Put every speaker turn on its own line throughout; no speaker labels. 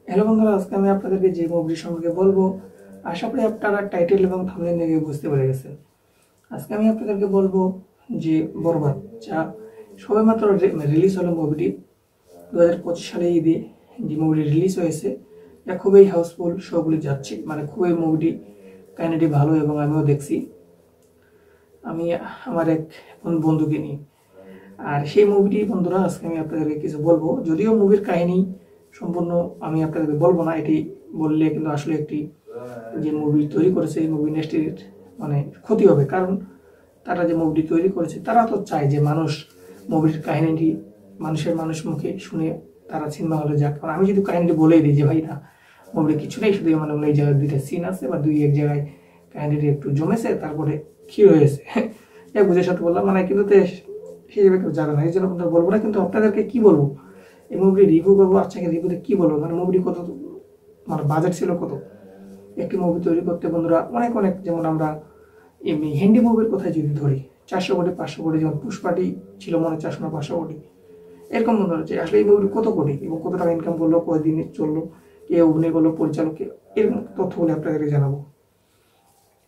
Hello বন্ধুরা, আজকে আমি আপনাদেরকে যে মুভিটি সম্পর্কে বলবো, আশা করি আপনারা টাইটেল এবং থাম্বনেল দেখে বুঝতে পেরে গেছেন। আজকে আমি আপনাদেরকে বলবো যে বরবাদ, যা সবেমাত্র রিলিজ হলো মুভিটি 2025 সালে ঈদে যে মুভিটি রিলিজ হয়েছে, যা খুবই হাউসফুল, শোগুলি যাচ্ছে, মানে খুবই মুভিটি কাহিনীটি ভালো এবং আমিও দেখছি আমি আমার এক বন্ধুকে নিয়ে। আর সেই মুভিটি বন্ধুরা আজকে আমি আপনাদেরকে কিছু বলবো, যদিও মুভির কাহিনী সম্পূর্ণ আমি আপনাদেরকে বলবো না, এটি বললে কিন্তু আসলে একটি যে মুভি তৈরি করেছে এই মুভি ইন্ডাস্ট্রির মানে ক্ষতি হবে। কারণ তারা যে মুভিটি তৈরি করেছে তারা তো চায় যে মানুষ মুভির কাহিনীটি মানুষ মুখে শুনে তারা সিনেমা হলে যাক। কারণ আমি যদি কাহিনীটি বলেই দিই যে ভাই না, মুভির কিছু নেই, শুধু মানে এই জায়গায় দুইটা সিন আছে বা দুই এক জায়গায় কাহিনীটি একটু জমেছে, তারপরে কি হয়েছে এক বুঝের সাথে বললাম, মানে কিন্তু সেই জায়গায় কেউ যাবে না, এই জন্য আপনারা বলবো না। কিন্তু আপনাদেরকে কি বলবো, এই মুভিটি রিভিউ করবো। আচ্ছা, রিভিউতে কি বলবো, মানে মুভিটি কত, মানে বাজেট ছিল কত একটি মুভি তৈরি করতে বন্ধুরা, অনেক অনেক। যেমন আমরা এমনি হিন্দি মুভির কথায় যদি ধরি, 400 কোটি 500 কোটি, যেমন পুষ্পাটি ছিল মনে 400 না 500 কোটি, এরকম বন্ধুরা যে আসলে এই মুভিটি কত কোটি এবং কত টাকা ইনকাম করলো, কয়দিনে চললো, কে অভিনয় করলো, পরিচালককে, এরকম তথ্যগুলি আপনাদেরকে জানাবো।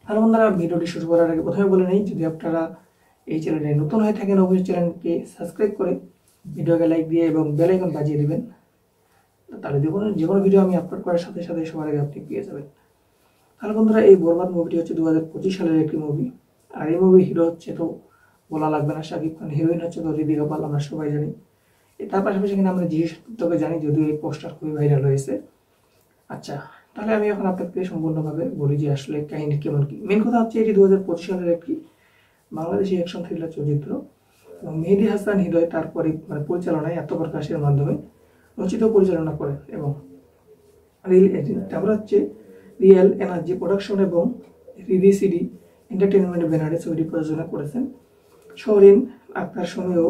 আর বন্ধুরা, ভিডিওটি শুরু করার আগে প্রথমে বলে নেই, যদি আপনারা এই চ্যানেলে নতুন হয়ে থাকেন অবশ্যই চ্যানেলকে সাবস্ক্রাইব করে ভিডিওকে লাইক দিয়ে এবং বেল আইকন বাজিয়ে দিবেন, তাহলে যে কোনো ভিডিও আমি আপলোড করার সাথে সাথে সবার আগে আপনি পেয়ে যাবেন। তাহলে বন্ধুরা, এই বরবাদ মুভিটি হচ্ছে 2025 সালের একটি মুভি। আর এই মুভির হিরো হচ্ছে তো বলা লাগবে না, শাকিব খান। হিরোইন হচ্ছে তো ঋতিকা পাল, আমরা সবাই জানি। তার পাশাপাশি কিন্তু আমরা তোকে জানি, যদিও এই পোস্টার খুবই ভাইরাল হয়েছে। আচ্ছা, তাহলে আমি এখন আপনাকে সম্পূর্ণভাবে বলি যে আসলে কাহিনী কেমন কি। মেন কথা হচ্ছে এটি 2025 সালের একটি বাংলাদেশি অ্যাকশন থ্রিলার চলচ্চিত্র এবং মেহেদী হাসান হৃদয় তারপরে মানে পরিচালনায় আত্মপ্রকাশের মাধ্যমে রচিত পরিচালনা করেন। এবং তারপর হচ্ছে রিয়েল এনার্জি প্রোডাকশন এবং রিডি সিডি এন্টারটেইনমেন্টের ব্যানারে ছবিটি প্রযোজনা করেছেন শহরিন আক্তার সুমি ও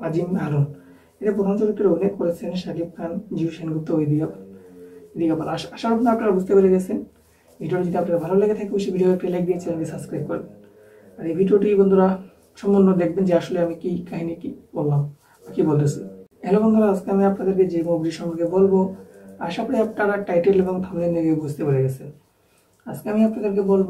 আজিম হারুন। এতে প্রধান চরিত্রে অভিনয় করেছেন শাকিব খান, জিউ সেনগুপ্ত ও ইদিকা পাল। আশা করি আপনারা বুঝতে পেরে গেছেন। ভিডিওটি যদি আপনার ভালো লেগে থাকে অবশ্যই ভিডিও একটা লাইক দিয়ে চ্যানেলটি সাবস্ক্রাইব করবেন। আর এই ভিডিওটি বন্ধুরা সম্পূর্ণ দেখবেন যে আসলে আমি কি কাহিনী কি বললাম বা কি বলতেছি। হ্যালো বন্ধুরা, আজকে আমি আপনাদেরকে যে মুভি সম্পর্কে বলবো, আশা করি আপনারা টাইটেল এবং থাম্বনেল দেখে বুঝতে পেরে গেছেন। আজকে আমি আপনাদেরকে বলবো